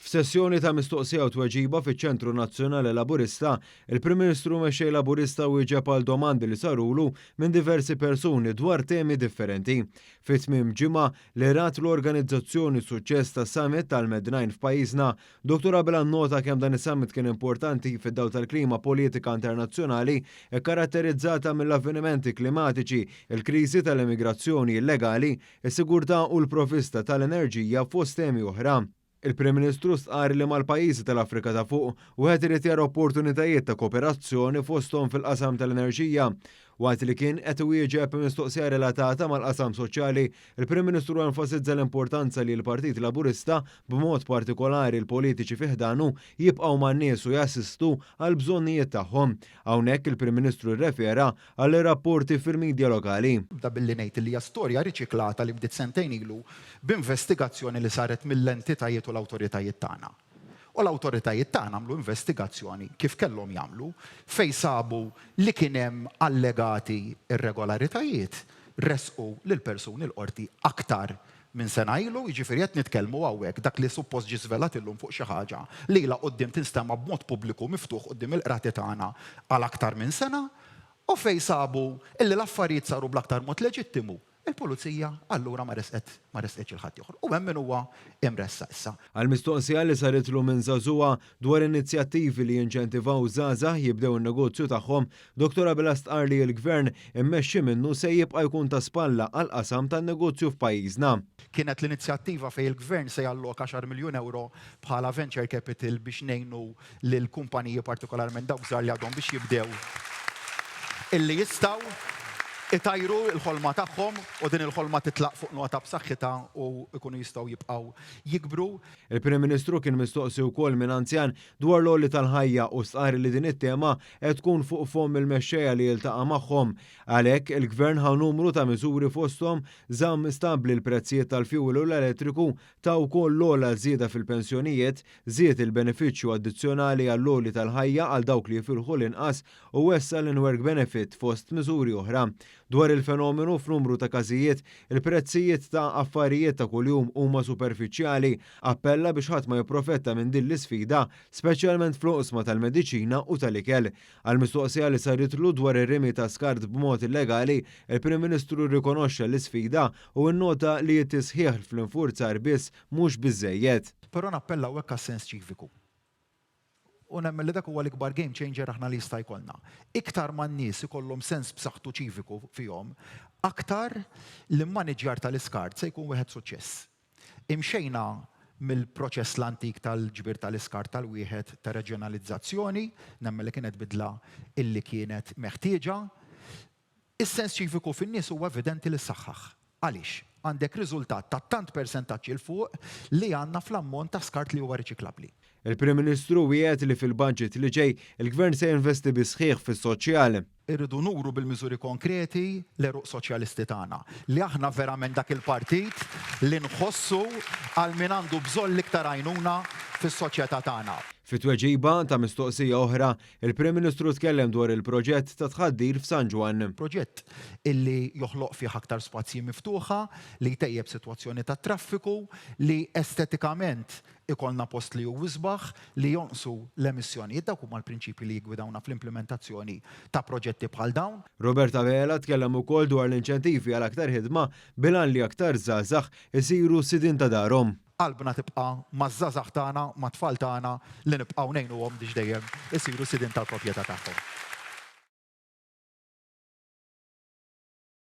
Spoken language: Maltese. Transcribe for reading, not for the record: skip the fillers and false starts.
F'sessjoni ta' mistoqsija u tweġiba fiċ-Ċentru Nazzjonali Laburista, il-Prim Ministru mexxej Laburista wieġeb għal domandi li sarulu minn diversi persuni dwar temi differenti. Fit-tmiem ġimgħa li rat l-organizzazzjoni suċċess ta' summit tal-Med9 f'pajjiżna, Dr. Abel annota kemm dan is-summit kien importanti fid-dawl tal-klima politika internazzjonali karatterizzata mill-avvenimenti klimatiċi, il-kriżi tal-immigrazzjoni illegali, is-sigurtà u l-provvista tal-enerġija fost temi oħra. Il-Prim Ministru stqar li mal-pajjiżi tal-Afrika ta' fuq wieħed irid jara opportunitajiet ta' kooperazzjoni fosthom fil-qasam tal-enerġija. Waqt li kien qed iwieġeb mistoqsija relatata mal-qasam soċjali, il-Prim Ministru enfasizza l-importanza li l-Partit Laburista b'mod partikolari l-politiċi fih danu jibqgħu man-nies u jassistu għal bżonnijiet tagħhom. Hawnhekk il-Prim Ministru rrefera għal rapporti fil-midja lokali. Da billi ngħid li hija storja riċiklata li bdiet sentejn ilu b'investigazzjoni li saret mill-entitajiet u l-awtoritajiet tagħna. U l-awtoritajiet tagħna għamlu investigazzjoni kif kellhom jagħmlu fejn sabu li kien hemm allegati irregolaritajiet resqu lil persuni l-qorti aktar minn sena ilu, jiġifieri qed nitkellmu hawnhekk dak li suppost ġie żvelat illum fuq xi ħaġa li ilha quddiem tinstema b'mod pubbliku miftuħ quddiem il-qrati tagħna għal aktar minn sena u fejn sabu illi l-affarijiet saru bl-aktar mod leġittimu. Il-pulizija allura ma resqetx il-ħadd ieħor. U hemm min huwa imressa issa. Għall-mistoqsija li saritlu minn żagħżugħa dwar inizjattivi li jinċentivaw żgħażagħ jibdew in-negozju tagħhom, Dr. Abel stqar li l-Gvern immexxi minnu se jibqa' jkun ta' spalla għal qasam tan-negozju f'pajjiżna. Kienet l-inizjattiva fejn il-Gvern se jalloka 10 miljun euro bħala venture capital biex ngħinu lil kumpaniji partikolarment dawk żgħar li għadhom biex jibdew illi jistgħu itajru l-ħolma tagħhom u din il-ħolma titlaq fuq nota b'saħħitha u jkunu jistgħu jibqgħu jikbru. Il-Prim Ministru kien mistoqsi wkoll minn anzjan dwar l-għolli tal-ħajja u stqar li din it-tema qed tkun fuq fom il-mexxejja li jiltaqa' magħhom. Għalhekk il-Gvern ħa numru ta' miżuri fosthom żamm stabbli l-prezzijiet tal-fjuwil u l-elettriku ta' wkoll l-ogħla żieda fil-pensjonijiet, żied il-benefiċċju addizzjonali għall-għolli tal-ħajja għal dawk li jifilħu l-inqas u wessa l-in-work benefit fost miżuri oħra. Dwar il-fenomenu f'numru ta' każijiet, il-prezzijiet ta' affarijiet ta' kuljum huma superfiċjali, appella biex ħadd ma jipprofetta minn din l-isfida, speċjalment fl-oqsma tal-mediċina u tal-ikel. Għall-mistoqsija li saritlu dwar ir-rimi ta' skart b'mod illegali, il-Prim Ministru rrikonoxxa l-isfida u nnota li t-tisħiħ fl-infurzar biss mhux biżżejjed. Però nappella hekk għas-sens ċiviku. U nemmen li dak huwa l-ikbar game changer aħna li jista' jkollna. Iktar ma n-nies ikollhom sens b'saħħtu ċiviku fihom, aktar l-immaniġġjar tal-iskart se jkun wieħed suċċess. Imxejna mill-proċess l-antik tal-ġbir tal-iskart tal-wieħed ta' reġjonalizzazzjoni, nemmen li kienet bidla illi kienet meħtieġa. Is-sens ċiviku fin-nies huwa evidenti li saħħaħ. Għaliex? Għandek riżultat ta' tant persentaġġ il fuq li għandna fl-ammont ta' skart li huwa riċiklabbli. Il-Prim Ministru wieħed li fil-budget li ġej il-Gvern se jinvesti bi sħiħ fis-soċjali. Irridu nuru bil-miżuri konkreti l-eruq soċjalisti tagħna li aħna verament dak il-partit li nħossu għal min għandu bżonn l-iktar għajnuna fis-soċjetà tagħna. Fit-tweġiba ta' mistoqsija oħra, il-Prim Ministru tkellem dwar il-proġett ta' tħaddir f'San Ġwan. Proġett illi joħloq fih aktar spazji miftuħa, li jtejjeb sitwazzjoni ta' traffiku, li estetikament ikollna post li hu wisbaħ, li jonqsu l-emissjonijiet dawk huma l-prinċipji li jgwidawna fl-implementazzjoni ta' proġetti bħal dawn. Robert Avela tkellem ukoll dwar l-inċentivi għal aktar ħidma bilan li aktar żgħażagħ isiru sidin ta' darhom. Qalbna tibqa' maż-żgħażagħ tagħna, mat-tfal tagħna li nibqgħu ngħinuhom biex dejjem isiru sidin tal-proprjetà tagħhom.